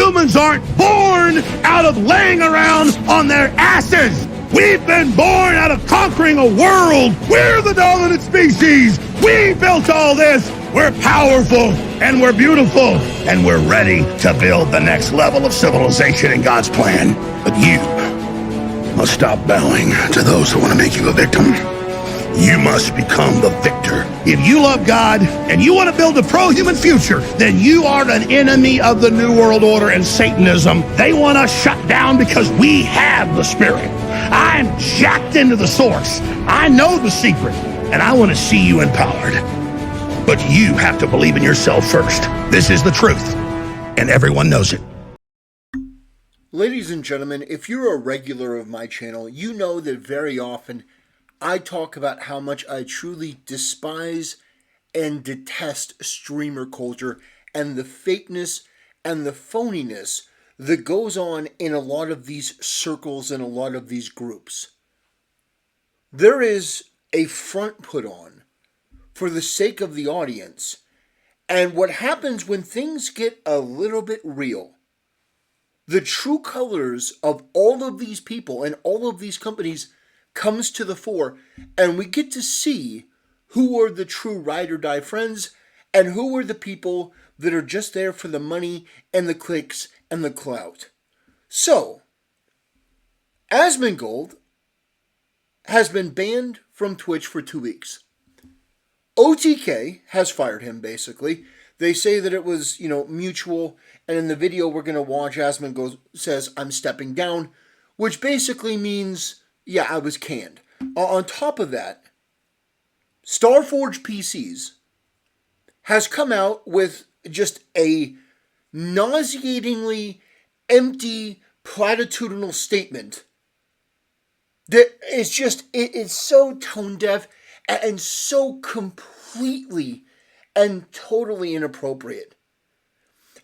Humans aren't born out of laying around on their asses. We've been born out of conquering a world. We're the dominant species. We built all this. We're powerful and we're beautiful and we're ready to build the next level of civilization in God's plan. But you must stop bowing to those who want to make you a victim. You must become the victor. If you love God and you want to build a pro-human future, then you are an enemy of the New World Order and Satanism. They want us shut down because we have the Spirit. I'm jacked into the source. I know the secret, and I want to see you empowered. But you have to believe in yourself first. This is the truth, and everyone knows it. Ladies and gentlemen, if you're a regular of my channel, you know that very often I talk about how much I truly despise and detest streamer culture and the fakeness and the phoniness that goes on in a lot of these circles and a lot of these groups. There is a front put on for the sake of the audience, and what happens when things get a little bit real, the true colors of all of these people and all of these companies comes to the fore, and we get to see who are the true ride or die friends and who are the people that are just there for the money and the clicks and the clout. So, Asmongold has been banned from Twitch for 2 weeks. OTK has fired him, basically. They say that it was, mutual, and in the video we're going to watch, Asmongold says, "I'm stepping down," which basically means, yeah, I was canned. On top of that, Starforge PCs has come out with just a nauseatingly empty, platitudinal statement that is just, it's so tone deaf and so completely and totally inappropriate.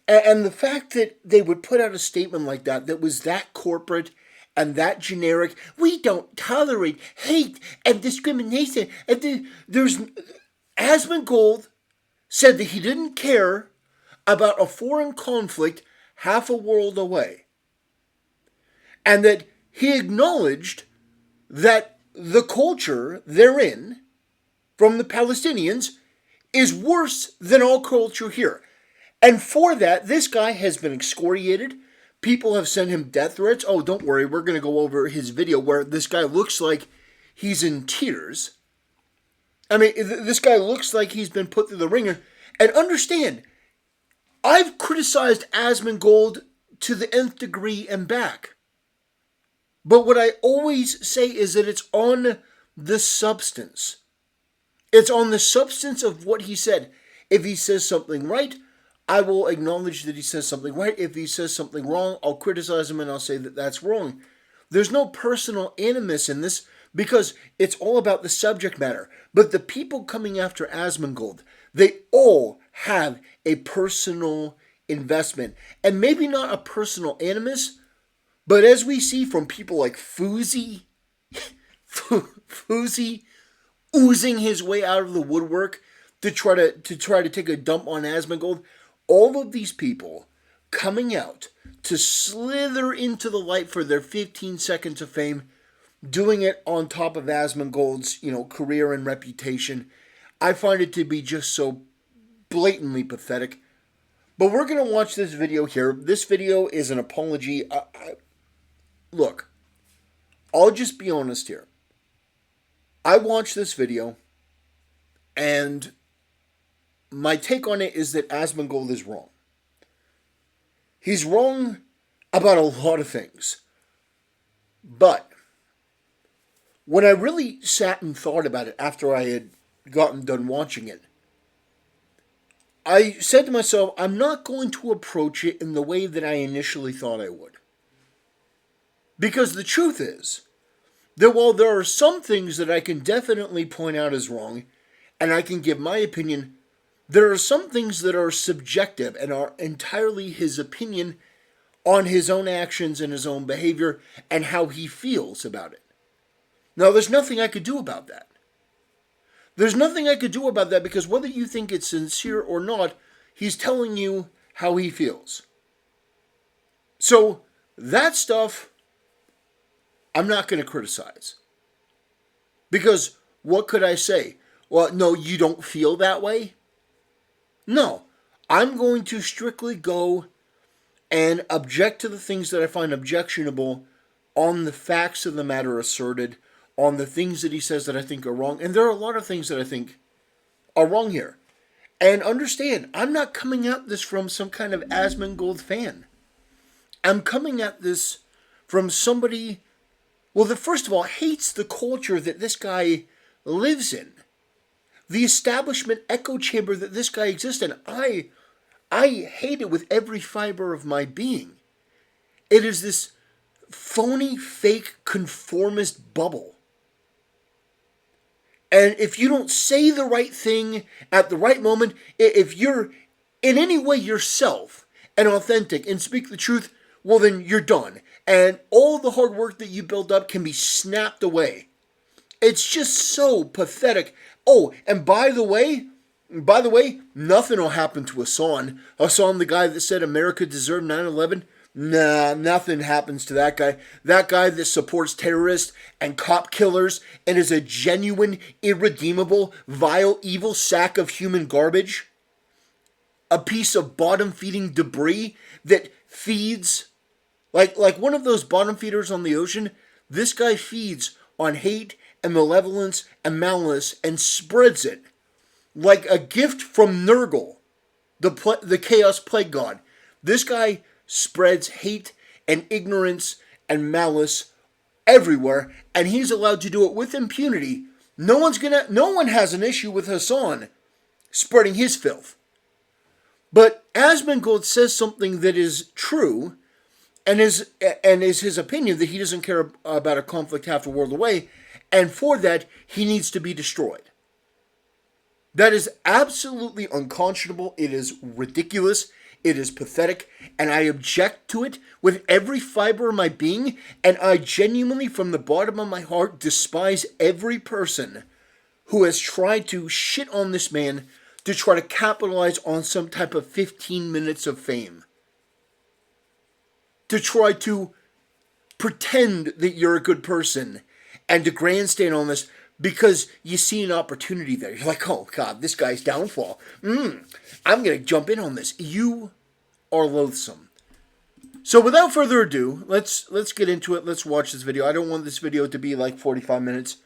And the fact that they would put out a statement like that was that corporate and that generic, we don't tolerate hate and discrimination. And there's Asmongold said that he didn't care about a foreign conflict half a world away. And that he acknowledged that the culture therein from the Palestinians is worse than all culture here. And for that, this guy has been excoriated. People have sent him death threats. Oh, don't worry, we're going to go over his video where this guy looks like he's in tears. I mean, this guy looks like he's been put through the ringer. And understand, I've criticized Asmongold to the nth degree and back. But what I always say is that it's on the substance. It's on the substance of what he said. If he says something right, I will acknowledge that he says something right. If he says something wrong, I'll criticize him and I'll say that that's wrong. There's no personal animus in this because it's all about the subject matter. But the people coming after Asmongold, they all have a personal investment. And maybe not a personal animus, but as we see from people like Foozy oozing his way out of the woodwork to try to take a dump on Asmongold, all of these people coming out to slither into the light for their 15 seconds of fame, doing it on top of Asmongold's, career and reputation, I find it to be just so blatantly pathetic. But we're going to watch this video here. This video is an apology. Look, I'll just be honest here. I watched this video, and my take on it is that Asmongold is wrong. He's wrong about a lot of things. But when I really sat and thought about it after I had gotten done watching it, I said to myself, I'm not going to approach it in the way that I initially thought I would. Because the truth is that while there are some things that I can definitely point out as wrong, and I can give my opinion, there are some things that are subjective and are entirely his opinion on his own actions and his own behavior and how he feels about it. Now, there's nothing I could do about that. There's nothing I could do about that because whether you think it's sincere or not, he's telling you how he feels. So that stuff I'm not going to criticize. Because what could I say? Well, no, you don't feel that way? No. I'm going to strictly go and object to the things that I find objectionable on the facts of the matter asserted, on the things that he says that I think are wrong. And there are a lot of things that I think are wrong here. And understand, I'm not coming at this from some kind of Asmongold fan. I'm coming at this from somebody, well, that first of all hates the culture that this guy lives in. The establishment echo chamber that this guy exists in. I hate it with every fiber of my being. It is this phony, fake, conformist bubble. And if you don't say the right thing at the right moment, if you're in any way yourself and authentic and speak the truth, well, then you're done. And all the hard work that you built up can be snapped away. It's just so pathetic. Oh, and by the way, nothing will happen to Hassan. Hassan, the guy that said America deserved 9/11. Nah, nothing happens to that guy. That guy that supports terrorists and cop killers and is a genuine, irredeemable, vile, evil sack of human garbage. A piece of bottom-feeding debris that feeds, like one of those bottom feeders on the ocean. This guy feeds on hate and malevolence and malice and spreads it like a gift from Nurgle, the chaos plague god. This guy spreads hate and ignorance and malice everywhere, and he's allowed to do it with impunity. No one has an issue with Hassan spreading his filth. But Asmongold says something that is true, and is his opinion that he doesn't care about a conflict half a world away, and for that he needs to be destroyed. That is absolutely unconscionable. It is ridiculous. It is pathetic, and I object to it with every fiber of my being, and I genuinely, from the bottom of my heart, despise every person who has tried to shit on this man to try to capitalize on some type of 15 minutes of fame. To try to pretend that you're a good person and to grandstand on this because you see an opportunity there. You're like, oh God, this guy's downfall. I'm going to jump in on this. You are loathsome. So without further ado, let's get into it. Let's watch this video. I don't want this video to be like 45 minutes.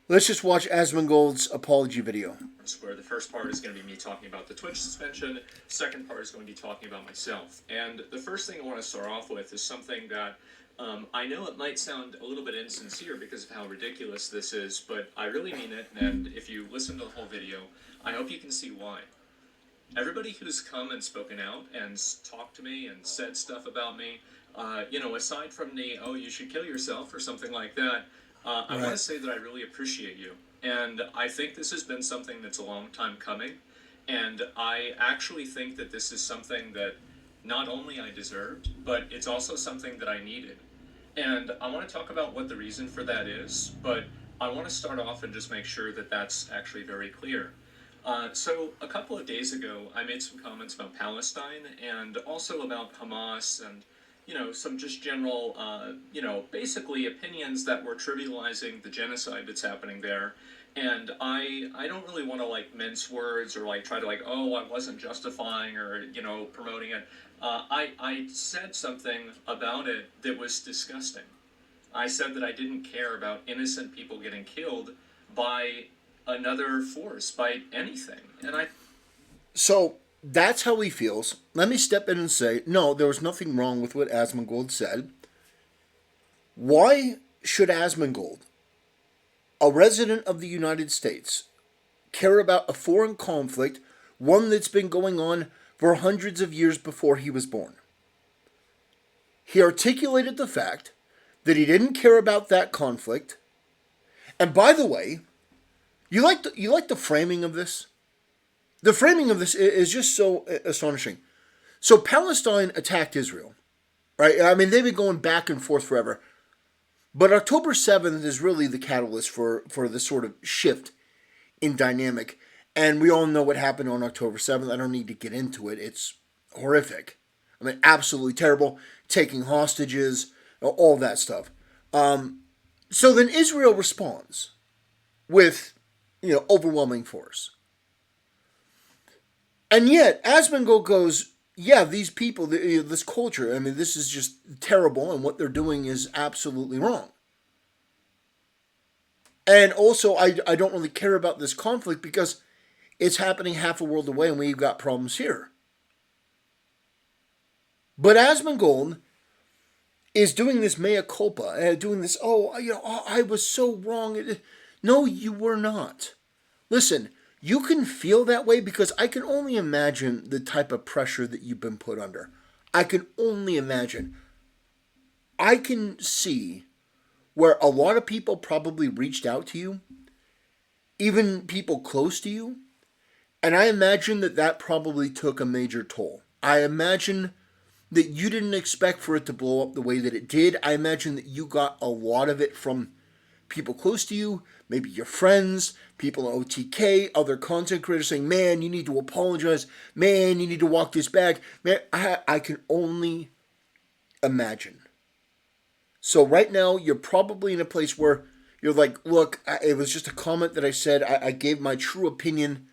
Let's just watch Asmongold's apology video. Where the first part is going to be me talking about the Twitch suspension, second part is going to be talking about myself. And the first thing I want to start off with is something that I know it might sound a little bit insincere because of how ridiculous this is, but I really mean it, and if you listen to the whole video, I hope you can see why. Everybody who's come and spoken out and talked to me and said stuff about me, aside from the, oh, you should kill yourself or something like that, I want to say that I really appreciate you. And I think this has been something that's a long time coming. And I actually think that this is something that not only I deserved, but it's also something that I needed. And I want to talk about what the reason for that is, but I want to start off and just make sure that that's actually very clear. So a couple of days ago, I made some comments about Palestine and also about Hamas and some just general, basically opinions that were trivializing the genocide that's happening there. And I don't really want to, mince words or, try to, oh, I wasn't justifying or, promoting it. I said something about it that was disgusting. I said that I didn't care about innocent people getting killed by another force, by anything. So that's how he feels. Let me step in and say, no, there was nothing wrong with what Asmongold said. Why should Asmongold, a resident of the United States, care about a foreign conflict, one that's been going on for hundreds of years before he was born? He articulated the fact that he didn't care about that conflict. And by the way, you like the framing of this? The framing of this is just so astonishing. So Palestine attacked Israel, right? I mean, they've been going back and forth forever. But October 7th is really the catalyst for this sort of shift in dynamic. And we all know what happened on October 7th. I don't need to get into it. It's horrific. I mean, absolutely terrible, taking hostages, all that stuff. So then Israel responds with, overwhelming force. And yet, Asmongold goes, yeah, these people, this culture, I mean, this is just terrible, and what they're doing is absolutely wrong. And also, I don't really care about this conflict because it's happening half a world away and we've got problems here. But Asmongold is doing this mea culpa, doing this, I was so wrong. No, you were not. Listen, you can feel that way because I can only imagine the type of pressure that you've been put under. I can only imagine. I can see where a lot of people probably reached out to you, even people close to you, and I imagine that probably took a major toll. I imagine that you didn't expect for it to blow up the way that it did. I imagine that you got a lot of it from people close to you, maybe your friends, people in OTK, other content creators saying, man, you need to apologize. Man, you need to walk this back. Man, I can only imagine. So right now, you're probably in a place where you're like, look, it was just a comment that I said. I gave my true opinion.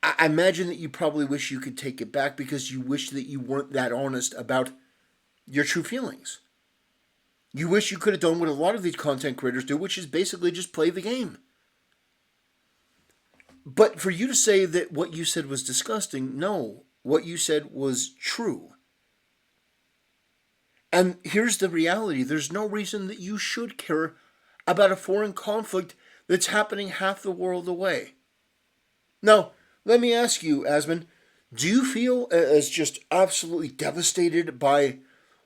I imagine that you probably wish you could take it back because you wish that you weren't that honest about your true feelings. You wish you could have done what a lot of these content creators do, which is basically just play the game. But for you to say that what you said was disgusting, no, what you said was true. And here's the reality. There's no reason that you should care about a foreign conflict that's happening half the world away. Now, let me ask you, Asmon, do you feel as just absolutely devastated by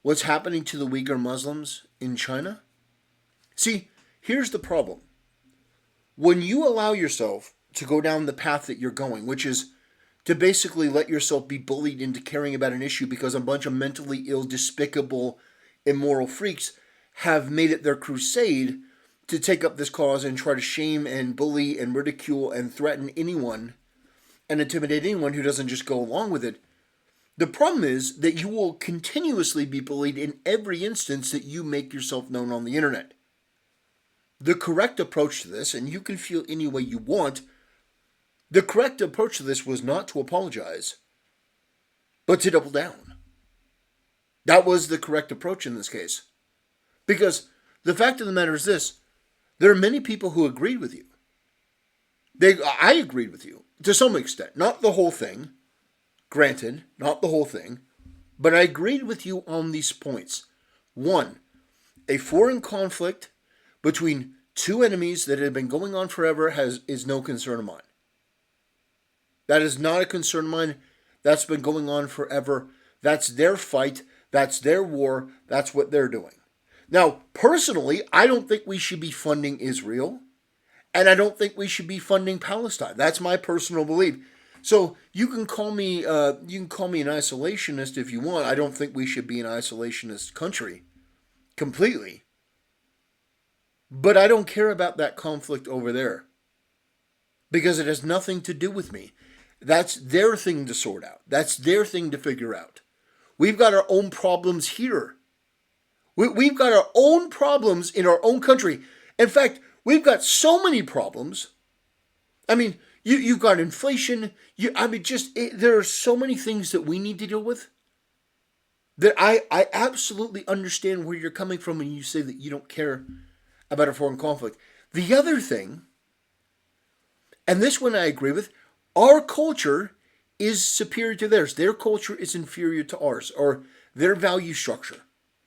what's happening to the Uyghur Muslims in China? See, here's the problem. When you allow yourself to go down the path that you're going, which is to basically let yourself be bullied into caring about an issue because a bunch of mentally ill, despicable, immoral freaks have made it their crusade to take up this cause and try to shame and bully and ridicule and threaten anyone and intimidate anyone who doesn't just go along with it. The problem is that you will continuously be bullied in every instance that you make yourself known on the internet. The correct approach to this, and you can feel any way you want, the correct approach to this was not to apologize, but to double down. That was the correct approach in this case. Because the fact of the matter is this, there are many people who agreed with you. I agreed with you, to some extent. Not the whole thing. Granted, not the whole thing. But I agreed with you on these points. One, a foreign conflict between two enemies that have been going on forever is no concern of mine. That is not a concern of mine. That's been going on forever. That's their fight. That's their war. That's what they're doing. Now, personally, I don't think we should be funding Israel. And I don't think we should be funding Palestine. That's my personal belief. So you can call me an isolationist if you want. I don't think we should be an isolationist country. Completely. But I don't care about that conflict over there. Because it has nothing to do with me. That's their thing to sort out. That's their thing to figure out. We've got our own problems here. We've got our own problems in our own country. In fact, we've got so many problems. I mean, you've got inflation. There are so many things that we need to deal with that I absolutely understand where you're coming from when you say that you don't care about a foreign conflict. The other thing, and this one I agree with, our culture is superior to theirs. Their culture is inferior to ours, or their value structure.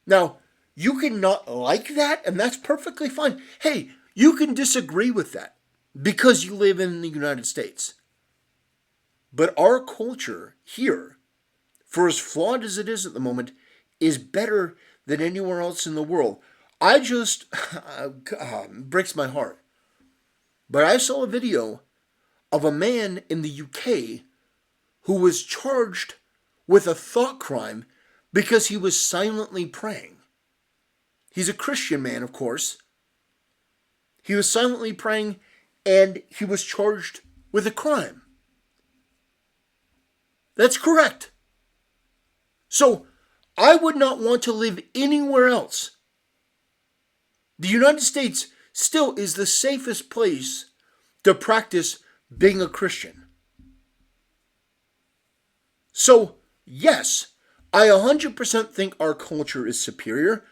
Now, you can not like that, and that's perfectly fine. Hey, you can disagree with that because you live in the United States. But our culture here, for as flawed as it is at the moment, is better than anywhere else in the world. I just, breaks my heart. But I saw a video of a man in the UK who was charged with a thought crime because he was silently praying. He's a Christian man, of course. He was silently praying and he was charged with a crime. That's correct. So I would not want to live anywhere else. The United States still is the safest place to practice being a Christian. So, yes, I 100% think our culture is superior.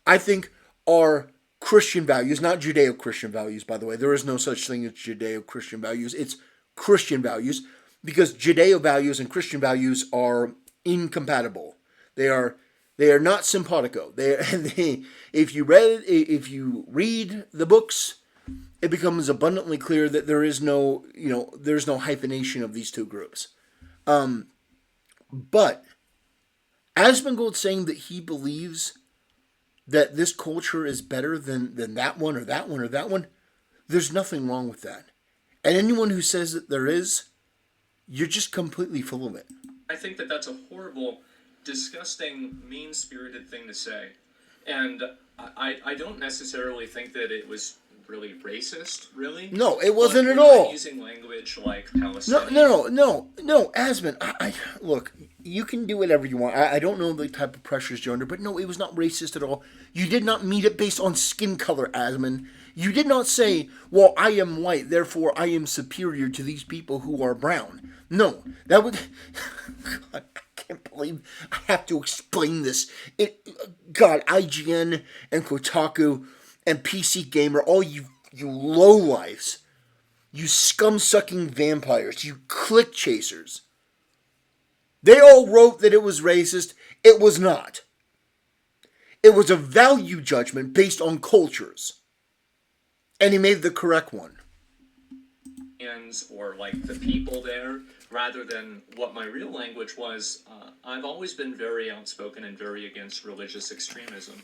I think our Christian values, not Judeo-Christian values, by the way. There is no such thing as Judeo-Christian values. It's Christian values, because Judeo values and Christian values are incompatible. They are not simpatico. If you read the books, it becomes abundantly clear that there's no hyphenation of these two groups. But Asmongold saying that he believes that this culture is better than that one or that one or that one, there's nothing wrong with that. And anyone who says that there is, you're just completely full of it. I think that that's a horrible, disgusting, mean-spirited thing to say. And I don't necessarily think that it was really racist, really. No, it wasn't But at all. using language like Palestinian. No, Asmon, I look, you can do whatever you want. I don't know the type of pressures you're under, but no, it was not racist at all. You did not meet it based on skin color, Asmon. You did not say, well, I am white, therefore I am superior to these people who are brown. No, that would... God, I can't believe I have to explain this. IGN and Kotaku and PC Gamer, all you lowlifes, you scum-sucking vampires, you click chasers. They all wrote that it was racist. It was not. It was a value judgment based on cultures. And he made the correct one. Or like the people there, rather than what my real language was. I've always been very outspoken and very against religious extremism.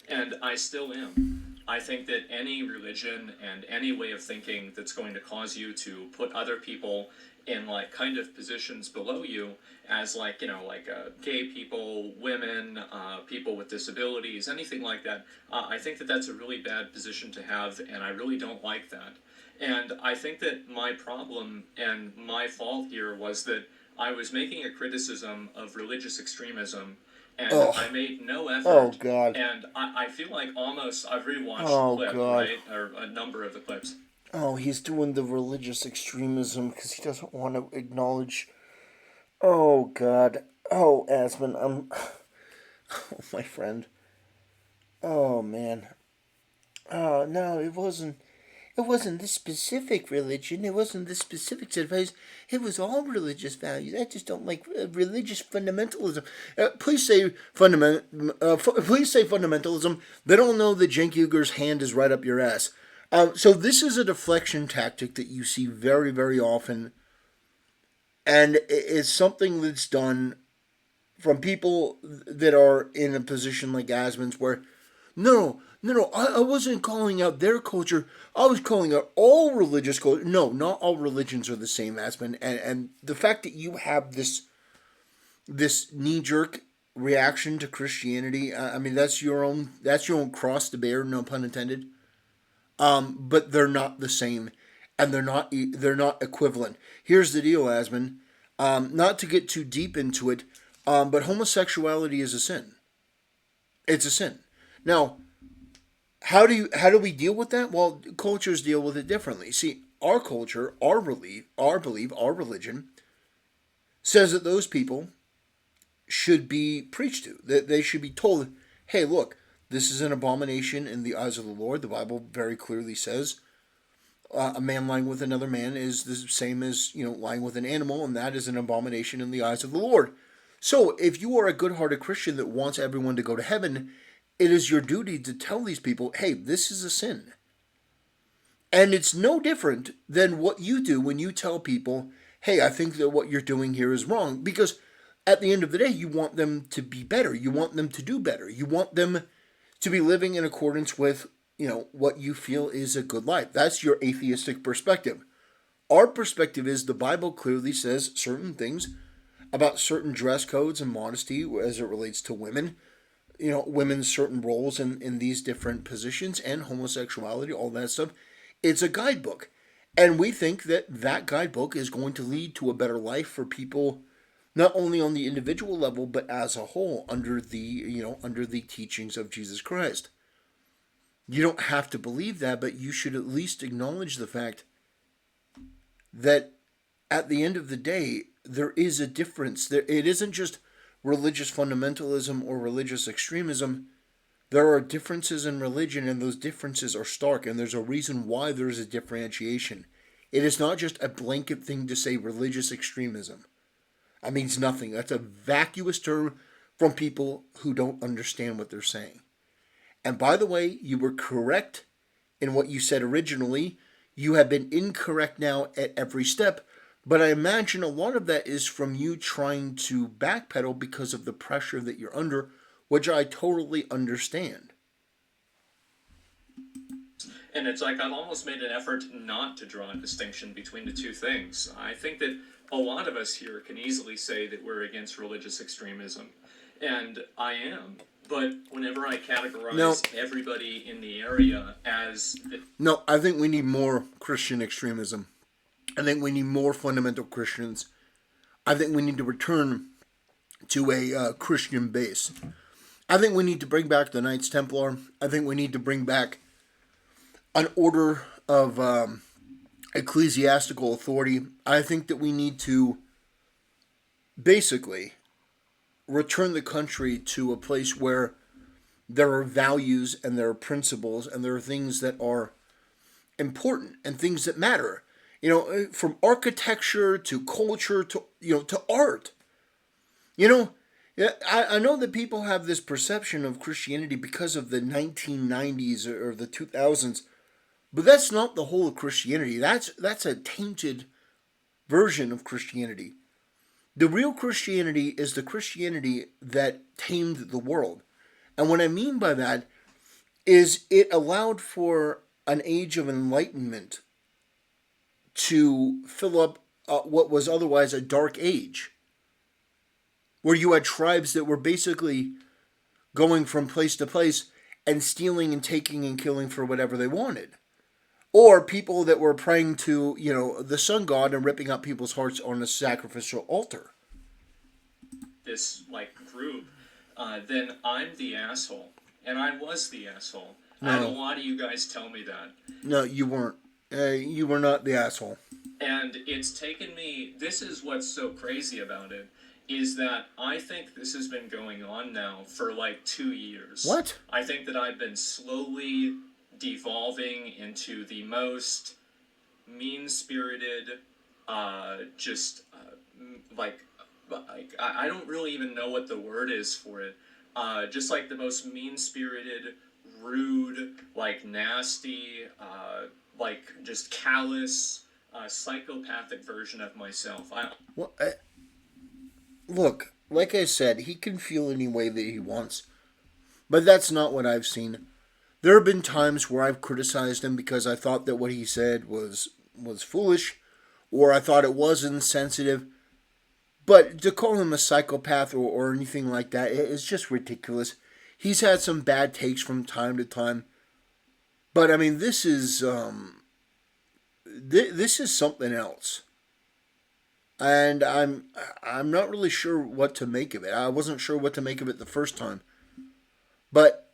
And I still am. I think that any religion and any way of thinking that's going to cause you to put other people in like kind of positions below you as gay people, women, people with disabilities, anything like that, I think that that's a really bad position to have, and I really don't like that. And I think that my problem and my fault here was that I was making a criticism of religious extremism, and I made no effort. Oh, God. And I feel like almost I've rewatched the clip, God. right? Or a number of the clips. Oh, he's doing the religious extremism because he doesn't want to acknowledge... Oh, God. Oh, Asmon, Oh, my friend. Oh, man. Oh, no, it wasn't this specific religion. It wasn't this specific set of values. It was all religious values. I just don't like religious fundamentalism. Please say fundamentalism. They don't know that Cenk Uyghur's hand is right up your ass. So this is a deflection tactic that you see very, very often. And it's something that's done from people that are in a position like Asmon's where, no, I wasn't calling out their culture. I was calling out all religious culture. No, not all religions are the same, Asmon. And the fact that you have this knee-jerk reaction to Christianity, I mean, that's your own cross to bear, no pun intended. But they're not the same, and they're not equivalent. Here's the deal, Asmon. Not to get too deep into it, but homosexuality is a sin. It's a sin. Now, how do we deal with that? Well, cultures deal with it differently. See, our culture, our belief, our religion says that those people should be preached to. That they should be told, hey, look, this is an abomination in the eyes of the Lord. The Bible very clearly says a man lying with another man is the same as, lying with an animal, and that is an abomination in the eyes of the Lord. So if you are a good-hearted Christian that wants everyone to go to heaven, it is your duty to tell these people, hey, this is a sin. And it's no different than what you do when you tell people, hey, I think that what you're doing here is wrong. Because at the end of the day, you want them to be better. You want them to do better. You want them to be living in accordance with, what you feel is a good life. That's your atheistic perspective. Our perspective is the Bible clearly says certain things about certain dress codes and modesty as it relates to women. Women's certain roles in these different positions and homosexuality, all that stuff. It's a guidebook. And we think that guidebook is going to lead to a better life for people not only on the individual level, but as a whole under under the teachings of Jesus Christ. You don't have to believe that, but you should at least acknowledge the fact that at the end of the day, there is a difference. It isn't just religious fundamentalism or religious extremism. There are differences in religion, and those differences are stark, and there's a reason why there's a differentiation. It is not just a blanket thing to say religious extremism. That means nothing. That's a vacuous term from people who don't understand what they're saying. And by the way, you were correct in what you said originally. You have been incorrect now at every step. But I imagine a lot of that is from you trying to backpedal because of the pressure that you're under, which I totally understand. And it's like I've almost made an effort not to draw a distinction between the two things. I think that a lot of us here can easily say that we're against religious extremism. And I am. But whenever I categorize everybody in the area as... No, I think we need more Christian extremism. I think we need more fundamental Christians. I think we need to return to a Christian base. I think we need to bring back the Knights Templar. I think we need to bring back an order of ecclesiastical authority. I think that we need to basically return the country to a place where there are values and there are principles and there are things that are important and things that matter. From architecture to culture to to art. I know that people have this perception of Christianity because of the 1990s or the 2000s, but that's not the whole of Christianity. That's a tainted version of Christianity. The real Christianity is the Christianity that tamed the world. And what I mean by that is it allowed for an age of enlightenment to fill up what was otherwise a dark age, where you had tribes that were basically going from place to place and stealing and taking and killing for whatever they wanted. Or people that were praying to, the sun god and ripping out people's hearts on a sacrificial altar. This, group, then I'm the asshole. And I was the asshole. No. I had a lot of you guys tell me that. No, you weren't. You were not the asshole. And it's taken me... This is what's so crazy about it, is that I think this has been going on now for 2 years. What? I think that I've been slowly devolving into the most mean-spirited, I don't really even know what the word is for it. Just the most mean-spirited, rude, nasty, just callous, psychopathic version of myself. Look, like I said, he can feel any way that he wants, but that's not what I've seen. There have been times where I've criticized him because I thought that what he said was foolish, or I thought it was insensitive. But to call him a psychopath or anything like that is just ridiculous. He's had some bad takes from time to time, but I mean, this is something else, and I'm not really sure what to make of it. I wasn't sure what to make of it the first time, but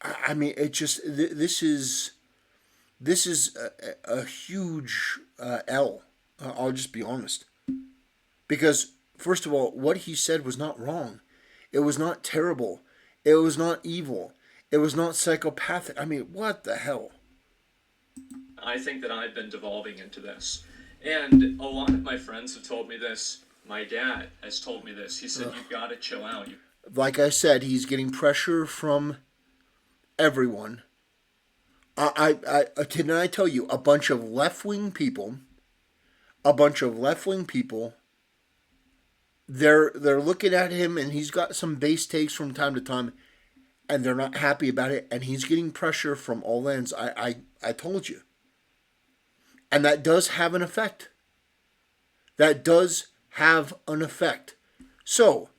I mean, it just this is a huge L. I'll just be honest. Because, first of all, what he said was not wrong. It was not terrible. It was not evil. It was not psychopathic. I mean, what the hell? I think that I've been devolving into this. And a lot of my friends have told me this. My dad has told me this. He said, you've got to chill out. Like I said, he's getting pressure from everyone. Can I tell you, a bunch of left-wing people, they're looking at him, and he's got some base takes from time to time, and they're not happy about it, and he's getting pressure from all ends. I told you. And that does have an effect. So,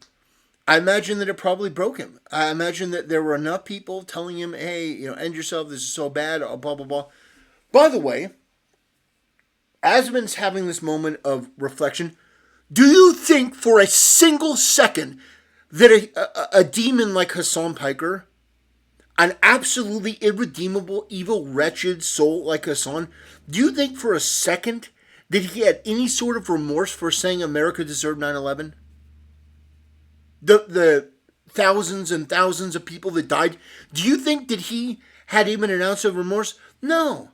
I imagine that it probably broke him. I imagine that there were enough people telling him, hey, end yourself, this is so bad, blah, blah, blah. By the way, Asmon's having this moment of reflection. Do you think for a single second that a demon like Hassan Piker, an absolutely irredeemable, evil, wretched soul like Hassan, do you think for a second that he had any sort of remorse for saying America deserved 9/11? The thousands and thousands of people that died, do you think that he had even an ounce of remorse? No.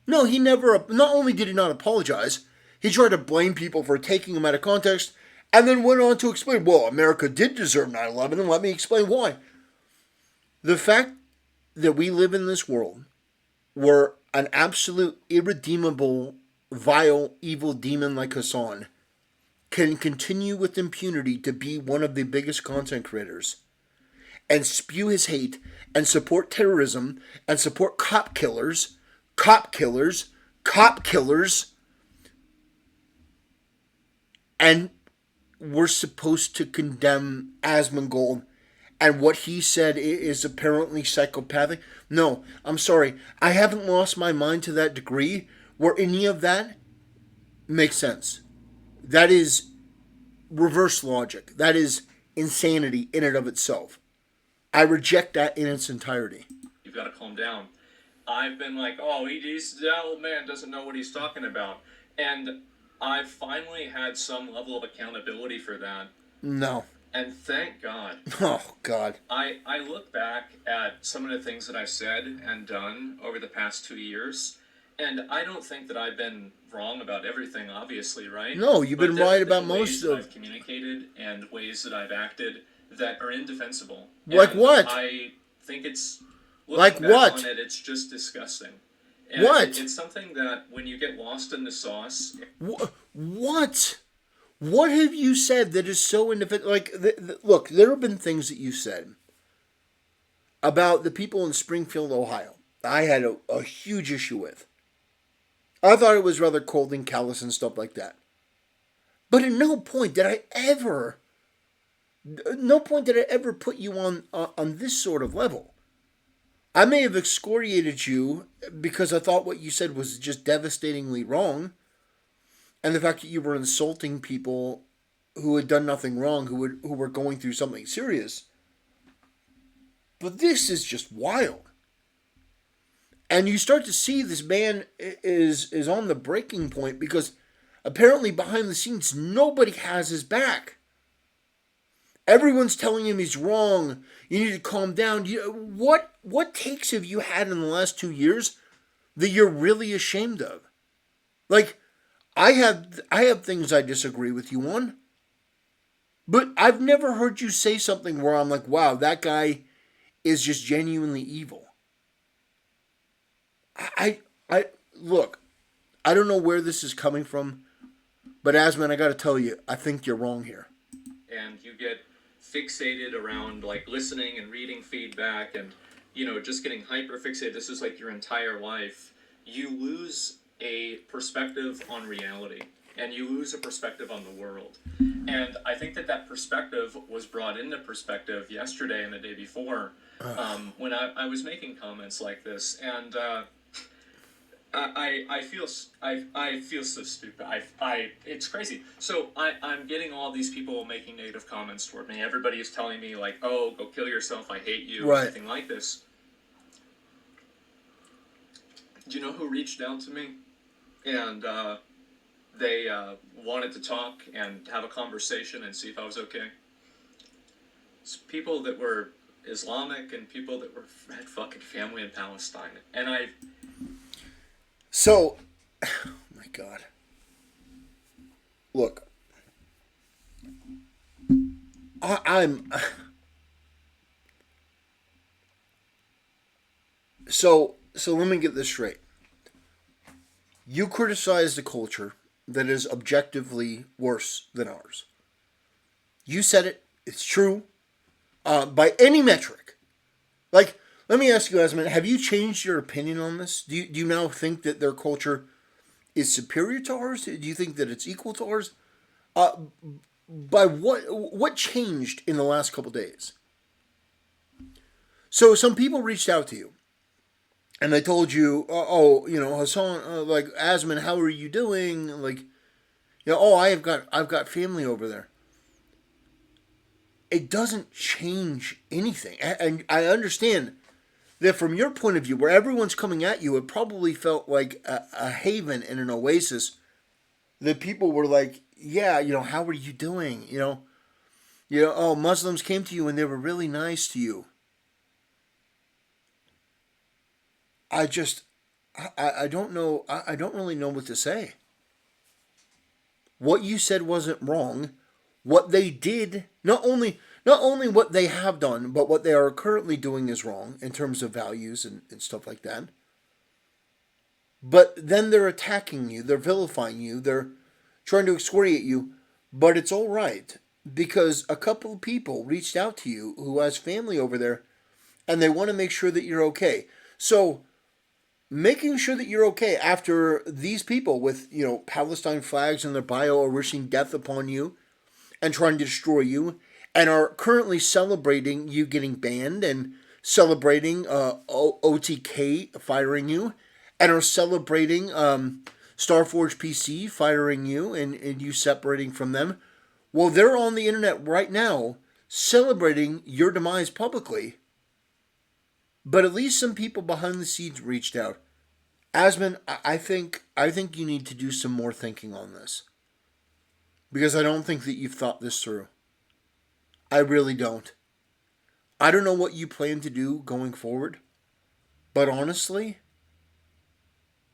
No, he never, not only did he not apologize, he tried to blame people for taking him out of context, and then went on to explain, well, America did deserve 9/11, and let me explain why. The fact that we live in this world where an absolute irredeemable, vile, evil demon like Hassan can continue with impunity to be one of the biggest content creators and spew his hate and support terrorism and support cop killers, and we're supposed to condemn Asmongold and what he said is apparently psychopathic. No, I'm sorry. I haven't lost my mind to that degree where any of that makes sense. That is reverse logic. That is insanity in and of itself. I reject that in its entirety. You've got to calm down. I've been like, oh, that old man doesn't know what he's talking about. And I've finally had some level of accountability for that. No. And thank God. Oh, God. I look back at some of the things that I've said and done over the past 2 years, and I don't think that I've been wrong about everything, obviously, right? No, you've been right about most of... I've communicated and ways that I've acted that are indefensible. Like and what? I think it's... Like what? On it, it's just disgusting. And what? It's something that when you get lost in the sauce... What? What have you said that is so indefensible? Like, look, there have been things that you said about the people in Springfield, Ohio. I had a huge issue with. I thought it was rather cold and callous and stuff like that. But at no point did I ever put you on this sort of level. I may have excoriated you because I thought what you said was just devastatingly wrong. And the fact that you were insulting people who had done nothing wrong, who were going through something serious. But this is just wild. And you start to see this man is on the breaking point because apparently behind the scenes nobody has his back. Everyone's telling him he's wrong. You need to calm down. What takes have you had in the last 2 years that you're really ashamed of? Like, I have things I disagree with you on. But I've never heard you say something where I'm like, wow, that guy is just genuinely evil. I look, I don't know where this is coming from, but Asman, I got to tell you, I think you're wrong here. And you get fixated around like listening and reading feedback and, just getting hyper fixated. This is like your entire life. You lose a perspective on reality and you lose a perspective on the world. And I think that perspective was brought into perspective yesterday and the day before when I was making comments like this. And I feel so stupid. It's crazy. So I'm getting all these people making negative comments toward me. Everybody is telling me like, oh, go kill yourself. I hate you. Right. Anything like this. Do you know who reached out to me? And they wanted to talk and have a conversation and see if I was okay. It's people that were Islamic and people that had fucking family in Palestine. And So, oh my God. Look, I'm... So let me get this straight. You criticize the culture that is objectively worse than ours. You said it. It's true. By any metric. Like, let me ask you, Asman, have you changed your opinion on this? Do you now think that their culture is superior to ours? Do you think that it's equal to ours? By what changed in the last couple days? So some people reached out to you. And they told you, Hassan, like, Asman, how are you doing? Like, Oh, I've got family over there. It doesn't change anything. And I understand that from your point of view, where everyone's coming at you, it probably felt like a haven and an oasis. That people were like, yeah, how are you doing? Oh, Muslims came to you and they were really nice to you. I don't know. I don't really know what to say. What you said wasn't wrong. What they did, not only what they have done, but what they are currently doing is wrong in terms of values and stuff like that. But then they're attacking you, they're vilifying you, they're trying to excoriate you. But it's all right because a couple of people reached out to you who has family over there, and they want to make sure that you're okay. So making sure that you're okay after these people with Palestine flags in their bio are wishing death upon you and trying to destroy you, and are currently celebrating you getting banned and celebrating OTK firing you, and are celebrating Starforge PC firing you and you separating from them. Well, they're on the internet right now celebrating your demise publicly. But at least some people behind the scenes reached out. Asmon, I think you need to do some more thinking on this. Because I don't think that you've thought this through. I really don't. I don't know what you plan to do going forward. But honestly,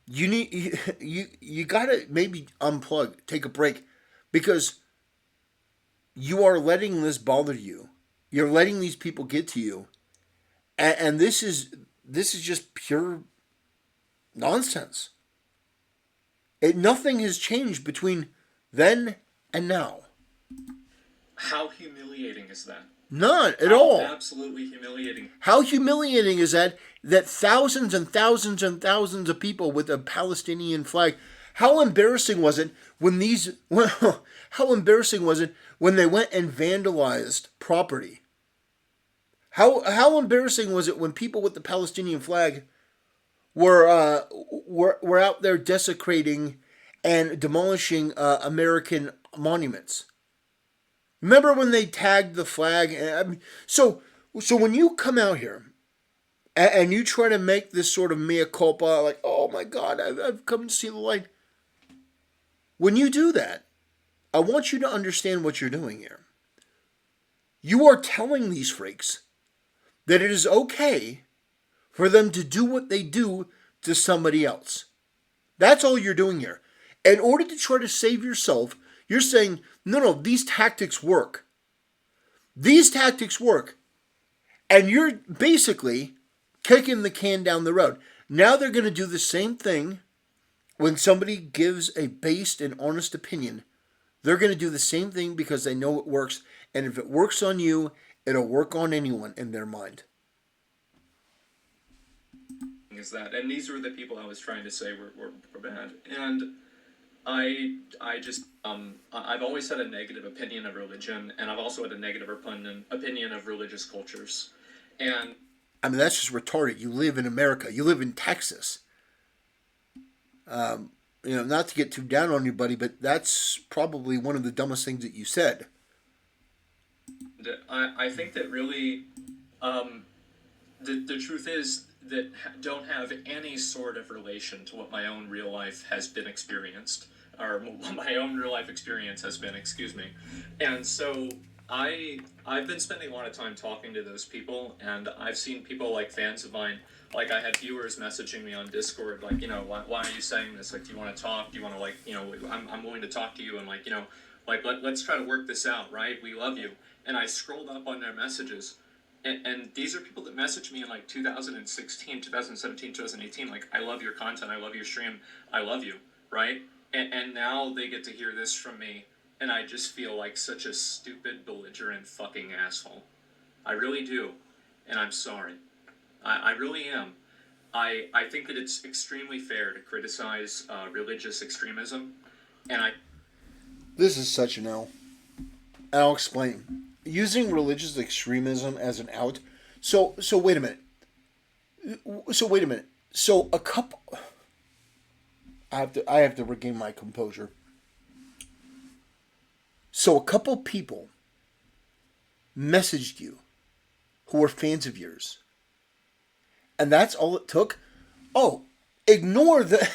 you gotta maybe unplug, take a break. Because you are letting this bother you. You're letting these people get to you. And this is just pure nonsense. Nothing has changed between then and now. How humiliating is that? None at all. Absolutely humiliating. How humiliating is that thousands and thousands and thousands of people with a Palestinian flag, how embarrassing was it when how embarrassing was it when they went and vandalized property? How embarrassing was it when people with the Palestinian flag were out there desecrating and demolishing American monuments? Remember when they tagged the flag? So when you come out here and you try to make this sort of mea culpa, like, oh my God, I've come to see the light. When you do that, I want you to understand what you're doing here. You are telling these freaks that it is okay for them to do what they do to somebody else. That's all you're doing here. In order to try to save yourself, you're saying, no, these tactics work. These tactics work. And you're basically kicking the can down the road. Now they're going to do the same thing when somebody gives a based and honest opinion. They're going to do the same thing because they know it works. And if it works on you, it'll work on anyone in their mind. Is that, and these were the people I was trying to say were bad. And I just I've always had a negative opinion of religion, and I've also had a negative opinion of religious cultures. And I mean, that's just retarded. You live in America. You live in Texas. Not to get too down on you, buddy, but that's probably one of the dumbest things that you said. I think that really the truth is that don't have any sort of relation to what my own real life has been experienced, or what my own real life experience has been, excuse me. And so I've been spending a lot of time talking to those people, and I've seen people like fans of mine, like I had viewers messaging me on Discord, like, why are you saying this? Like, do you want to talk? Do you want to, I'm willing to talk to you, and let's try to work this out, right? We love you. And I scrolled up on their messages, and these are people that messaged me in like 2016, 2017, 2018, like, I love your content, I love your stream, I love you, right? And now they get to hear this from me, and I just feel like such a stupid, belligerent fucking asshole. I really do, and I'm sorry. I really am. I think that it's extremely fair to criticize religious extremism, and This is such an L. And I'll explain. Using religious extremism as an out. So wait a minute. So a couple. I have to regain my composure. So a couple people messaged you who were fans of yours, and that's all it took. Oh, ignore the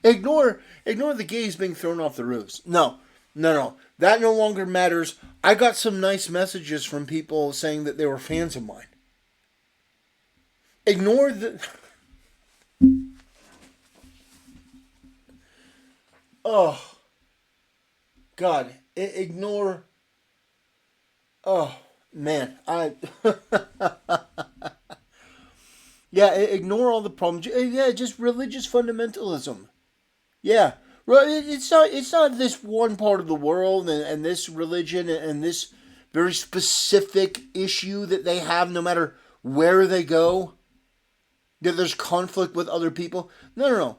ignore the gays being thrown off the roofs. No. That no longer matters. I got some nice messages from people saying that they were fans of mine. Ignore the oh God. Ignore. Oh man, I yeah. Ignore all the problems. Yeah, just religious fundamentalism. Yeah, well, it's not this one part of the world and this religion and this very specific issue that they have. No matter where they go, that there's conflict with other people. No.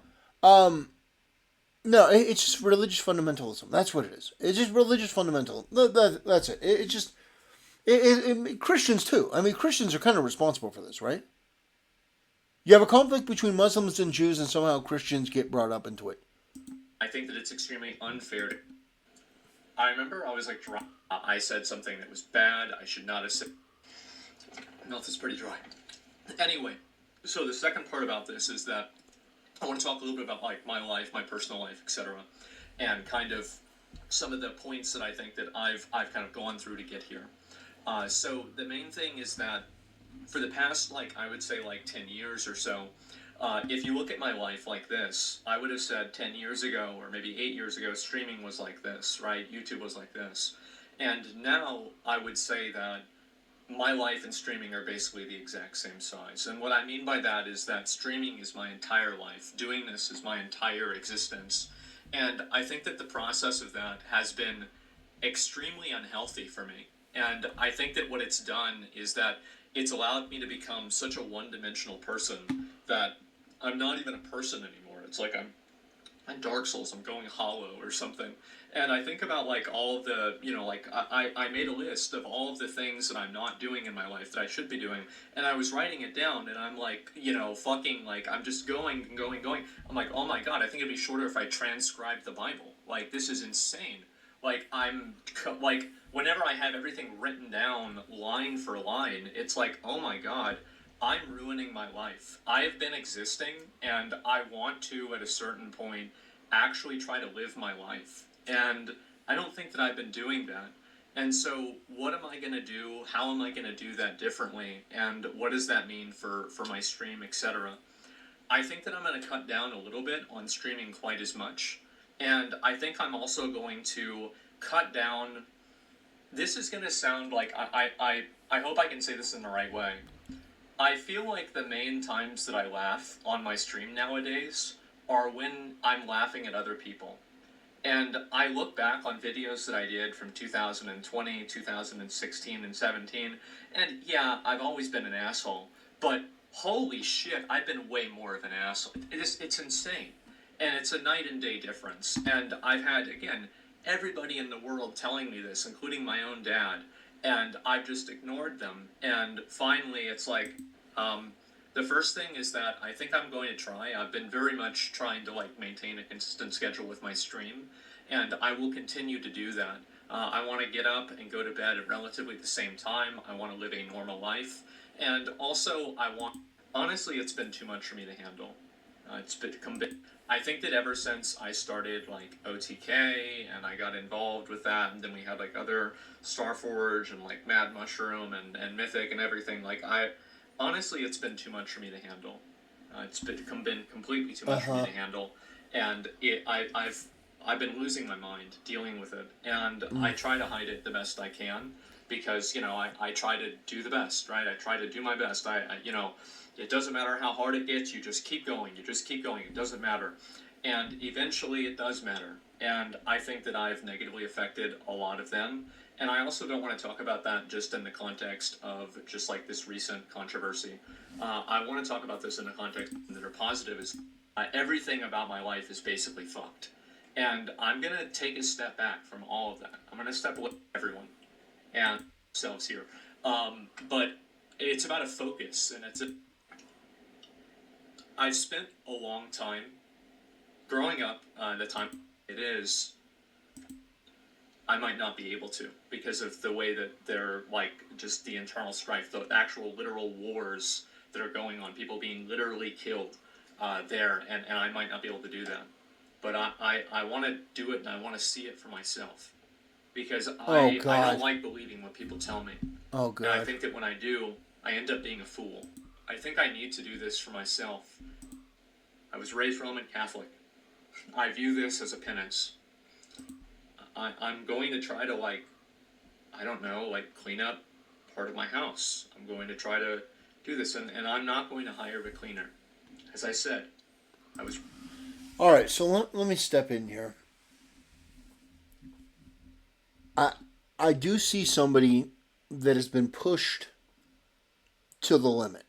No, it's just religious fundamentalism. That's what it is. It's just religious fundamentalism. That's it. It just Christians too. I mean, Christians are kind of responsible for this, right? You have a conflict between Muslims and Jews, and somehow Christians get brought up into it. I think that it's extremely unfair. I remember I was like, I said something that was bad. I should not have said. Mouth is pretty dry. Anyway, so the second part about this is that I want to talk a little bit about like my life, my personal life, etc., and kind of some of the points that I think that I've kind of gone through to get here. So the main thing is that for the past, like, I would say like 10 years or so, if you look at my life like this, I would have said 10 years ago or maybe 8 years ago, streaming was like this, right? YouTube was like this. And now I would say that my life and streaming are basically the exact same size. And what I mean by that is that streaming is my entire life. Doing this is my entire existence. And I think that the process of that has been extremely unhealthy for me. And I think that what it's done is that it's allowed me to become such a one-dimensional person that I'm not even a person anymore. It's like I'm Dark Souls, I'm going hollow or something. And I think about like all of the, like I made a list of all of the things that I'm not doing in my life that I should be doing. And I was writing it down and I'm like, fucking like, I'm just going. I'm like, oh my God, I think it'd be shorter if I transcribed the Bible. Like, this is insane. Like, whenever I have everything written down line for line, it's like, oh my God, I'm ruining my life. I've been existing, and I want to, at a certain point, actually try to live my life. And I don't think that I've been doing that. And so, what am I going to do? How am I going to do that differently? And what does that mean for my stream, etc.? I think that I'm going to cut down a little bit on streaming quite as much. And I think I'm also going to cut down. This is going to sound like, I hope I can say this in the right way. I feel like the main times that I laugh on my stream nowadays are when I'm laughing at other people. And I look back on videos that I did from 2020, 2016, and 17, and yeah, I've always been an asshole, but holy shit, I've been way more of an asshole. It's insane. And it's a night and day difference. And I've had, again, everybody in the world telling me this, including my own dad, and I've just ignored them. And finally, it's like, the first thing is that I think I'm going to try. I've been very much trying to like maintain a consistent schedule with my stream, and I will continue to do that. I want to get up and go to bed at relatively the same time. I want to live a normal life, and also honestly, it's been too much for me to handle. It's become big. I think that ever since I started like OTK and I got involved with that, and then we had like other Starforge and like Mad Mushroom and Mythic and everything, like honestly, it's been too much for me to handle. It's been completely too much for me to handle, and I've been losing my mind dealing with it, and I try to hide it the best I can because I try to do the best, right? I try to do my best. It doesn't matter how hard it gets. You just keep going. It doesn't matter, and eventually it does matter. And I think that I've negatively affected a lot of them. And I also don't want to talk about that just in the context of just like this recent controversy. I want to talk about this in the context that are positive is everything about my life is basically fucked. And I'm going to take a step back from all of that. I'm going to step away from everyone and ourselves here. But it's about a focus, and I've spent a long time growing up, the time it is, I might not be able to because of the way that they're like just the internal strife, the actual literal wars that are going on, people being literally killed there, and I might not be able to do that. But I want to do it, and I want to see it for myself. Because I don't like believing what people tell me. Oh, God. And I think that when I do, I end up being a fool. I think I need to do this for myself. I was raised Roman Catholic. I view this as a penance. I'm going to try to, like, I don't know, like, clean up part of my house. I'm going to try to do this, and I'm not going to hire a cleaner. As I said, I was... All right, so let me step in here. I do see somebody that has been pushed to the limit.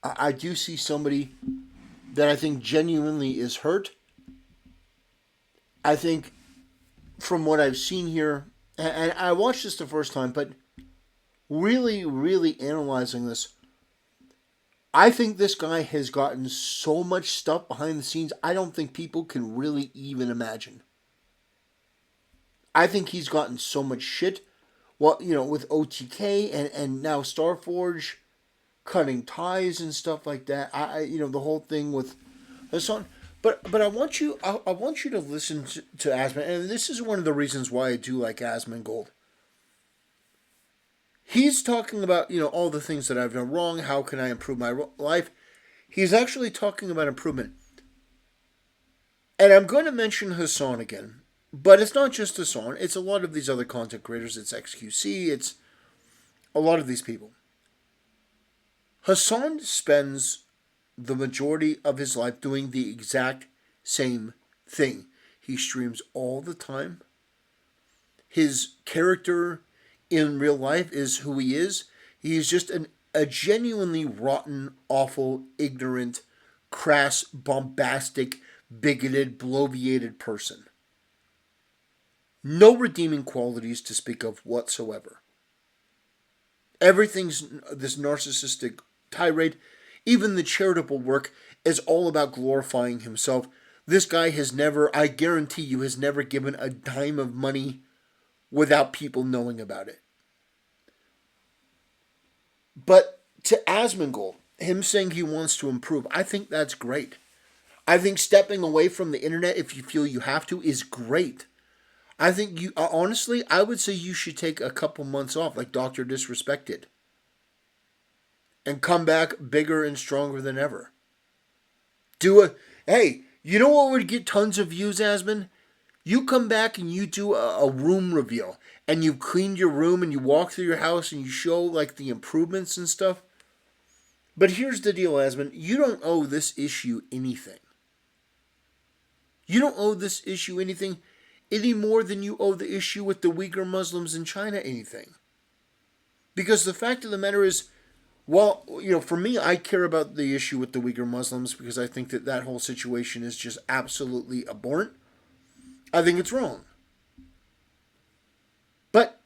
I do see somebody that I think genuinely is hurt. I think from what I've seen here, and I watched this the first time, but really, really analyzing this, I think this guy has gotten so much stuff behind the scenes I don't think people can really even imagine. I think he's gotten so much shit. Well, with OTK and now Starforge cutting ties and stuff like that. The whole thing with Hassan. But I want you to listen to Asmongold, and this is one of the reasons why I do like Asmongold. He's talking about, all the things that I've done wrong. How can I improve my life? He's actually talking about improvement. And I'm going to mention Hassan again. But it's not just Hassan. It's a lot of these other content creators. It's XQC. It's a lot of these people. Hassan spends the majority of his life doing the exact same thing. He streams all the time. His character in real life is who he is. He's just a genuinely rotten, awful, ignorant, crass, bombastic, bigoted, bloviated person. No redeeming qualities to speak of whatsoever. Everything's this narcissistic tirade. Even the charitable work is all about glorifying himself. This guy has never, I guarantee you, has never given a dime of money without people knowing about it. But to Asmongold, him saying he wants to improve, I think that's great. I think stepping away from the internet if you feel you have to is great. I think you, honestly, I would say you should take a couple months off like Dr. Disrespected. And come back bigger and stronger than ever. Hey, you know what would get tons of views, Asmon? You come back and you do a room reveal. And you've cleaned your room and you walk through your house and you show like the improvements and stuff. But here's the deal, Asmon. You don't owe this issue anything. You don't owe this issue anything any more than you owe the issue with the Uyghur Muslims in China anything. Because the fact of the matter is, well, for me, I care about the issue with the Uyghur Muslims because I think that whole situation is just absolutely abhorrent. I think it's wrong. But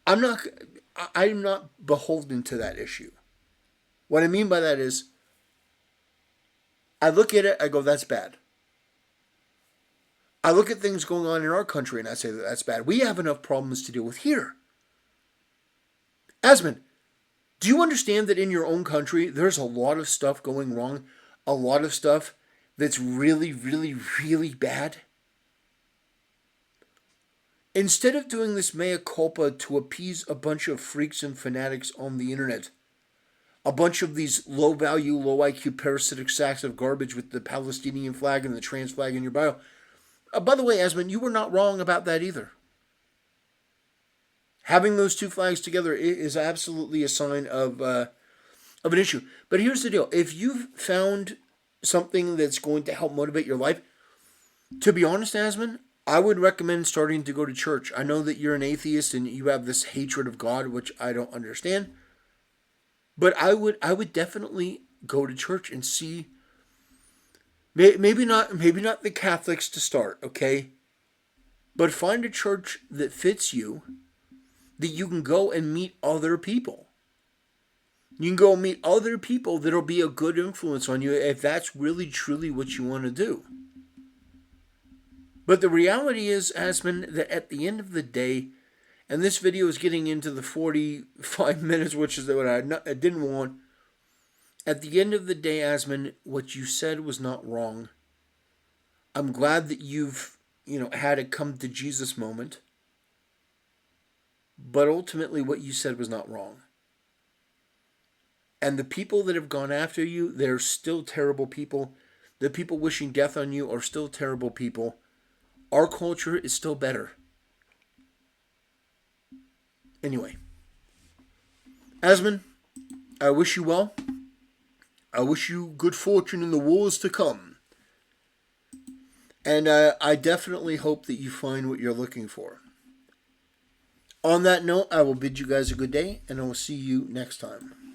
I'm not beholden to that issue. What I mean by that is, I look at it, I go, that's bad. I look at things going on in our country and I say that's bad. We have enough problems to deal with here. Asmon, do you understand that in your own country, there's a lot of stuff going wrong? A lot of stuff that's really, really, really bad? Instead of doing this mea culpa to appease a bunch of freaks and fanatics on the internet, a bunch of these low-value, low-IQ parasitic sacks of garbage with the Palestinian flag and the trans flag in your bio. By the way, Asmon, you were not wrong about that either. Having those two flags together is absolutely a sign of an issue. But here's the deal. If you've found something that's going to help motivate your life, to be honest, Asmon, I would recommend starting to go to church. I know that you're an atheist and you have this hatred of God, which I don't understand. But I would definitely go to church and see. Maybe not the Catholics to start, okay? But find a church that fits you, that you can go and meet other people. You can go meet other people that'll be a good influence on you if that's really truly what you want to do. But the reality is, Asmon, that at the end of the day, and this video is getting into the 45 minutes, which is what I didn't want. At the end of the day, Asmon, what you said was not wrong. I'm glad that you've, had a come to Jesus moment. But ultimately, what you said was not wrong. And the people that have gone after you, they're still terrible people. The people wishing death on you are still terrible people. Our culture is still better. Anyway, Asmon, I wish you well. I wish you good fortune in the wars to come. And I definitely hope that you find what you're looking for. On that note, I will bid you guys a good day, and I will see you next time.